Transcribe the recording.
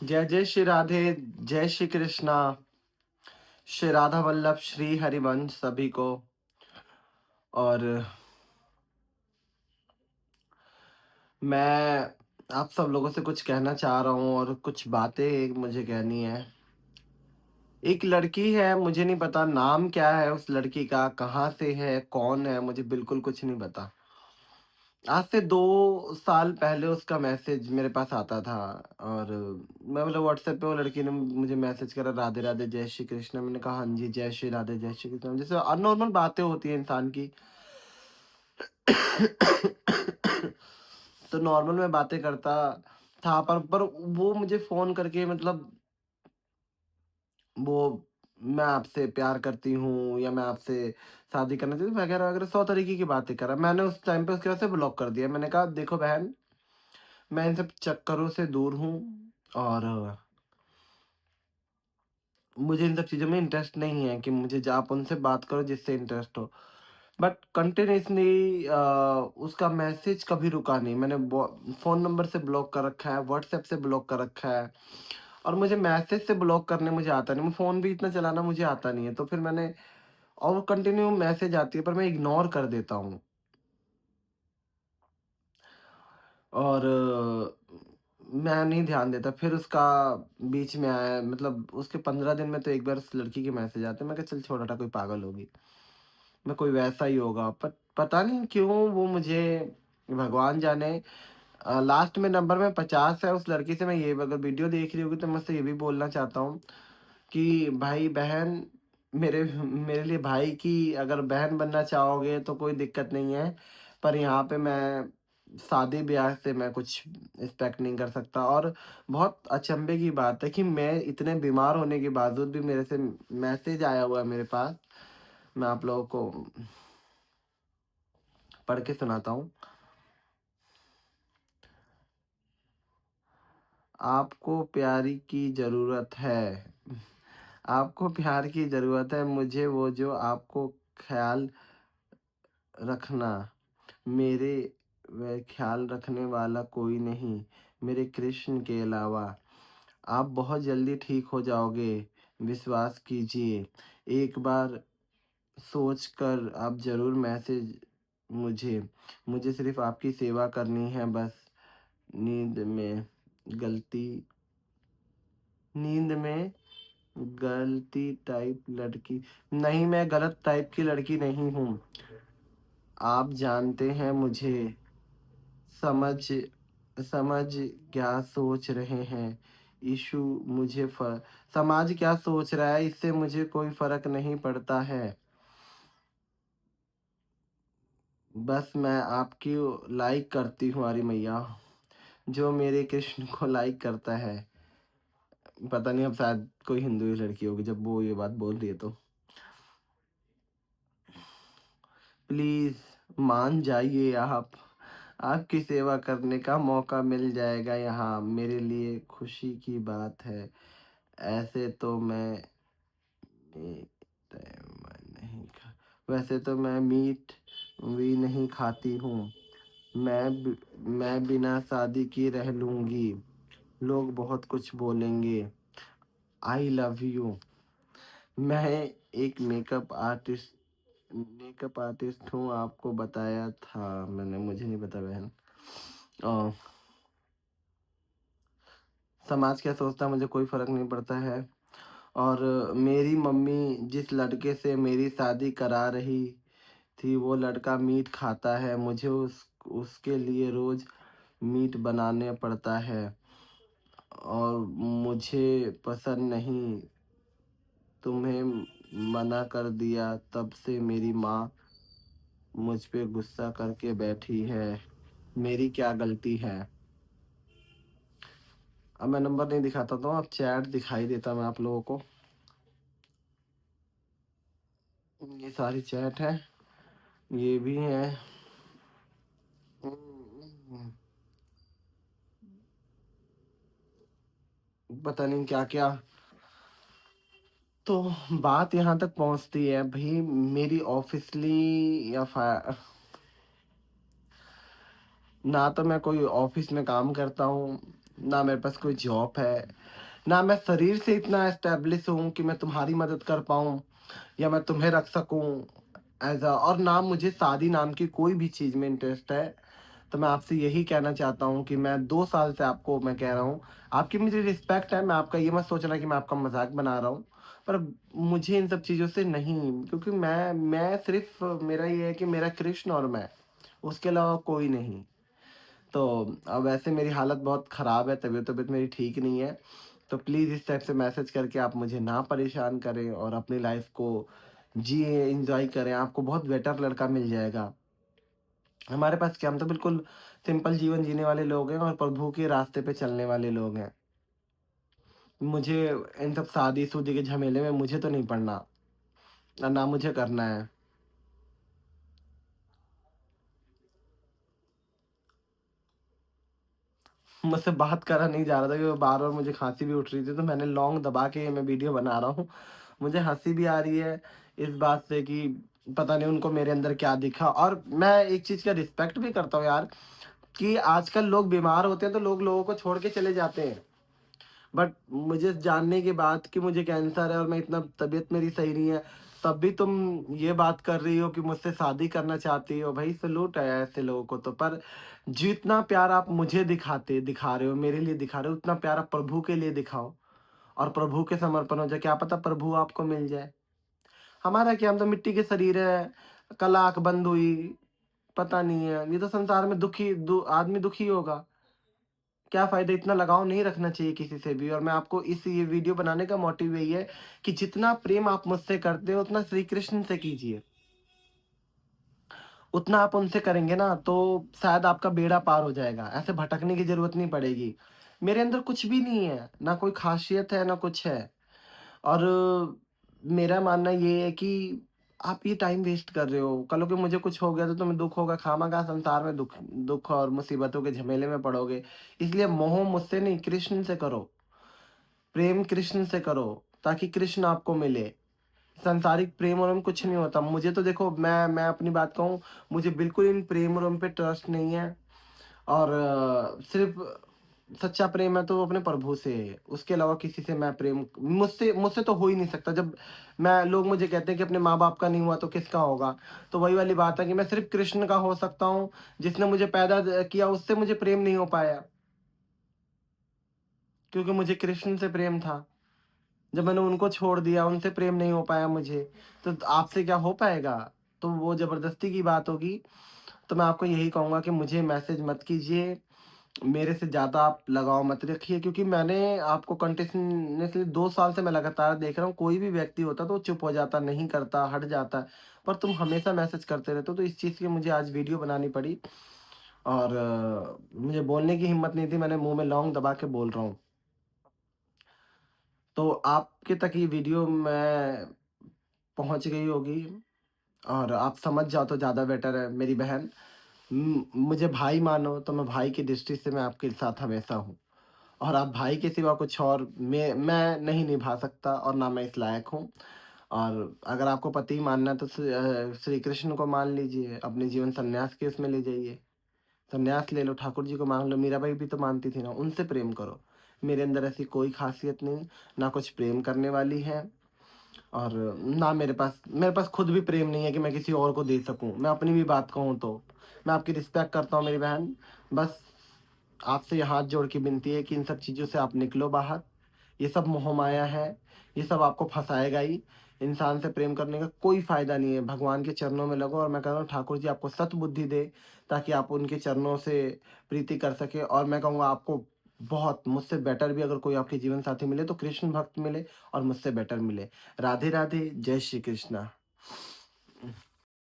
जय जय श्री राधे, जय श्री कृष्णा, श्री राधा वल्लभ, श्री हरिवंश सभी को। और मैं आप सब लोगों से कुछ कहना चाह रहा हूँ और कुछ बातें मुझे कहनी है। एक लड़की है, मुझे नहीं पता नाम क्या है उस लड़की का, कहाँ से है, कौन है, मुझे बिल्कुल कुछ नहीं पता। आज से 2 साल पहले उसका मैसेज मेरे पास आता था और मैं बोला व्हाट्सएप पे वो लड़की ने मुझे मैसेज करा, राधे राधे जय श्री कृष्ण। मैंने कहा हाँ जी, जय श्री राधे जय श्री कृष्ण, जैसे नॉर्मल बातें होती हैं इंसान की। तो नॉर्मल मैं बातें करता था, पर वो मुझे फ़ोन करके मतलब वो मैं आपसे प्यार करती हूँ या मैं आपसे शादी करना चाहती हूँ वगैरह-वगैरह 100 तरीके की बातें करा। मैंने उस टाइम पे उसके बाद से ब्लॉक कर दिया। मैंने कहा देखो बहन, मैं इन सब चक्करों से दूर हूँ और मुझे इन सब चीज़ों में इंटरेस्ट नहीं है कि मुझे ज आप उनसे बात करो जिससे इंटरेस्ट हो। बट कंटिन्यूअसली उसका मैसेज कभी रुका नहीं। मैंने फ़ोन नंबर से ब्लॉक कर रखा है, व्हाट्सएप से ब्लॉक कर रखा है और मुझे मैसेज से ब्लॉक करने मुझे आता नहीं। मैं फ़ोन भी इतना चलाना मुझे आता नहीं है। तो फिर मैंने और वो कंटिन्यू मैसेज आती है पर मैं इग्नोर कर देता हूँ। और मैं नहीं ध्यान देता। फिर उसका बीच में आया, मतलब उसके 15 दिन में तो एक बार उस लड़की के मैसेज आते हैं। मैं कहा चल छोड़ हटा, कोई पागल होगी, मैं कोई वैसा ही होगा। पर पता नहीं क्यों वो मुझे, भगवान जाने। लास्ट में नंबर में 50 है उस लड़की से। मैं ये अगर वीडियो देख रही होगी तो मैं उससे ये भी बोलना चाहता हूँ कि भाई बहन, मेरे मेरे लिए भाई की अगर बहन बनना चाहोगे तो कोई दिक्कत नहीं है, पर यहाँ पे मैं शादी-ब्याह से मैं कुछ एक्सपेक्ट नहीं कर सकता। और बहुत अचंभे की बात है कि मैं इतने बीमार होने के बावजूद भी मेरे से मैसेज आया हुआ है मेरे पास। मैं आप लोगों को पढ़ के सुनाता हूँ। आपको प्यारी की ज़रूरत है। आपको प्यार की ज़रूरत है, मुझे वो जो आपको ख़्याल रखना। मेरे व ख़्याल रखने वाला कोई नहीं, मेरे कृष्ण के अलावा। आप बहुत जल्दी ठीक हो जाओगे, विश्वास कीजिए। एक बार सोच कर आप ज़रूर मैसेज मुझे। मुझे सिर्फ़ आपकी सेवा करनी है बस। नींद में गलती नींद में गलती टाइप लड़की नहीं, मैं गलत टाइप की लड़की नहीं हूँ। आप जानते हैं मुझे। समझ समझ क्या सोच रहे हैं। इशू मुझे समाज क्या सोच रहा है इससे मुझे कोई फ़र्क नहीं पड़ता है। बस मैं आपकी लाइक करती हूँ अरे मैया, जो मेरे कृष्ण को लाइक करता है। पता नहीं, अब शायद कोई हिंदू ही लड़की होगी जब वो ये बात बोल रही है तो। प्लीज़ मान जाइए आप। आपकी सेवा करने का मौका मिल जाएगा यहाँ, मेरे लिए खुशी की बात है। ऐसे तो मैं मीट नहीं खा वैसे तो मैं मीट भी नहीं खाती हूँ। मैं बिना शादी की रह लूँगी। लोग बहुत कुछ बोलेंगे। I love you. मैं एक मेकअप आर्टिस्ट हूँ, आपको बताया था मैंने, मुझे नहीं पता बहन। अ, समाज क्या सोचता है मुझे कोई फ़र्क नहीं पड़ता है। और मेरी मम्मी जिस लड़के से मेरी शादी करा रही थी वो लड़का मीट खाता है। मुझे उसके लिए रोज़ मीट बनाने पड़ता है और मुझे पसंद नहीं। तुम्हें मना कर दिया तब से मेरी माँ मुझ पे गुस्सा करके बैठी है। मेरी क्या गलती है? अब मैं नंबर नहीं दिखाता तो अब चैट दिखाई देता मैं आप लोगों को। ये सारी चैट है, ये भी है। पता नहीं क्या-क्या। तो बात यहाँ तक पहुँचती है भई, मेरी ऑफ़िशियली या ना तो मैं कोई ऑफ़िस में काम करता हूँ, ना मेरे पास कोई जॉब है, ना मैं शरीर से इतना एस्टेब्लिश हूँ कि मैं तुम्हारी मदद कर पाऊँ या मैं तुम्हें रख सकूँ और ना मुझे शादी नाम की कोई भी चीज़ में इंटरेस्ट है। तो मैं आपसे यही कहना चाहता हूँ कि मैं 2 साल से आपको मैं कह रहा हूँ, आपकी मुझे रिस्पेक्ट है, मैं आपका ये मत सोचना कि मैं आपका मज़ाक बना रहा हूँ। पर मुझे इन सब चीज़ों से नहीं, क्योंकि मैं सिर्फ़ मेरा ये है कि मेरा कृष्ण और मैं, उसके अलावा कोई नहीं। तो अब वैसे मेरी हालत बहुत ख़राब है, तबीयत-वबीयत मेरी ठीक नहीं है। तो प्लीज़ इस टाइप से मैसेज करके आप मुझे ना परेशान करें और अपनी लाइफ़ को जिए, एन्जॉय करें, आपको बहुत बेटर लड़का मिल जाएगा। हमारे पास क्या, हम तो बिल्कुल सिंपल जीवन जीने वाले लोग हैं और प्रभु के रास्ते पे चलने वाले लोग हैं। मुझे इन सब शादी-शुदी के झमेले में मुझे तो नहीं पड़ना और ना मुझे करना है। मुझसे बात करा नहीं जा रहा था क्योंकि बार-बार मुझे खाँसी भी उठ रही थी, तो मैंने लौंग दबा के मैं वीडियो बना रहा हूँ। मुझे हँसी भी आ रही है इस बात से कि पता नहीं उनको मेरे अंदर क्या दिखा, और मैं एक चीज़ का रिस्पेक्ट भी करता हूँ यार, कि आजकल लोग बीमार होते हैं तो लोग लोगों को छोड़ के चले जाते हैं। बट मुझे जानने के बाद कि मुझे कैंसर है और मैं इतना तबीयत मेरी सही नहीं है, तब भी तुम ये बात कर रही हो कि मुझसे शादी करना चाहती हो, भाई सैल्यूट है ऐसे लोगों को तो। पर जितना प्यार आप मुझे दिखा रहे हो, मेरे लिए दिखा रहे हो, उतना प्यार आप प्रभु के लिए दिखाओ और प्रभु के समर्पण हो जाए, क्या पता प्रभु आपको मिल जाए। हमारा क्या, हम तो मिट्टी के शरीर है, कल आँख बंद हुई, पता नहीं है, ये तो संसार में आदमी दुखी होगा। क्या फ़ायदा, इतना लगाव नहीं रखना चाहिए किसी से भी। और मैं आपको इस ये वीडियो बनाने का मोटिव यही है कि जितना प्रेम आप मुझसे करते हो उतना श्री कृष्ण से कीजिए। उतना आप उनसे करेंगे ना तो शायद आपका बेड़ा पार हो जाएगा, ऐसे भटकने की ज़रूरत नहीं पड़ेगी। मेरे अंदर कुछ भी नहीं है, ना कोई ख़ासियत है, ना कुछ है। और मेरा मानना ये है कि आप ये टाइम वेस्ट कर रहे हो। कल को मुझे कुछ हो गया तो तुम्हें दुःख होगा, खामख़ा संसार में दुःख दुःख और मुसीबतों के झमेले में पड़ोगे। इसलिए मोह मुझसे नहीं, कृष्ण से करो। प्रेम कृष्ण से करो ताकि कृष्ण आपको मिले। सांसारिक प्रेम और में कुछ नहीं होता। मुझे तो देखो, मैं अपनी बात कहूँ, मुझे बिल्कुल इन प्रेम और उन पे ट्रस्ट नहीं है। और सिर्फ़ सच्चा प्रेम है तो वो अपने प्रभु से है। उसके अलावा किसी से मैं प्रेम मुझसे मुझसे तो हो ही नहीं सकता। जब मैं लोग मुझे कहते हैं कि अपने माँ-बाप का नहीं हुआ तो किसका होगा? तो वही वाली बात है कि मैं सिर्फ़ कृष्ण का हो सकता हूँ, जिसने मुझे पैदा किया, उससे मुझे प्रेम नहीं हो पाया, क्योंकि मुझे कृष्ण से प्रेम था। जब मैंने उनको छोड़ दिया, उनसे प्रेम नहीं हो पाया मुझे, तो आपसे क्या हो पाएगा? तो वो ज़बरदस्ती की बात होगी। तो मैं आपको यही कहूँगा कि मुझे मैसेज मत कीजिए, मेरे से ज़्यादा आप लगाव मत रखिए, क्योंकि मैंने आपको कंटिन्यूअसली 2 साल से मैं लगातार देख रहा हूँ, कोई भी व्यक्ति होता है तो वो चुप हो जाता, नहीं करता, हट जाता है। पर तुम हमेशा मैसेज करते रहते हो, तो इस चीज़ की मुझे आज वीडियो बनानी पड़ी। और मुझे बोलने की हिम्मत नहीं थी, मैंने मुँह में लौंग दबा के बोल रहा हूँ। तो आपके तक ये वीडियो मैं पहुँच गई होगी और आप समझ जाओ तो ज़्यादा बेटर है मेरी बहन। मुझे भाई मानो तो मैं भाई की दृष्टि से मैं आपके साथ हमेशा हूँ, और आप भाई के सिवा कुछ और मैं नहीं निभा सकता और ना मैं इस लायक हूँ। और अगर आपको पति मानना है तो श्री कृष्ण को मान लीजिए, अपने जीवन सन्यास के उसमें ले जाइए। संन्यास ले लो, ठाकुर जी को माँग लो, मीराबाई भी तो मानती थी ना, उनसे प्रेम करो। मेरे अंदर ऐसी कोई ख़ासियत नहीं, ना कुछ प्रेम करने वाली है, और ना मेरे पास खुद भी प्रेम नहीं है कि मैं किसी और को दे सकूँ। मैं अपनी भी बात कहूँ तो, मैं आपकी रिस्पेक्ट करता हूँ मेरी बहन। बस आपसे ये हाथ जोड़ के विनती है कि इन सब चीज़ों से आप निकलो बाहर। ये सब मोह-माया है, ये सब आपको फँसाएगा ही। इंसान से प्रेम करने का कोई फ़ायदा नहीं है। भगवान के चरणों में लगो, और मैं कह रहा हूँ ठाकुर जी आपको सद्बुद्धि दे, ताकि आप उनके चरणों से प्रीति कर सकें। और मैं कहूँगा आपको बहुत मुझसे बेटर भी अगर कोई आपके जीवन साथी मिले तो कृष्ण भक्त मिले और मुझसे बेटर मिले। राधे राधे, जय श्री कृष्णा।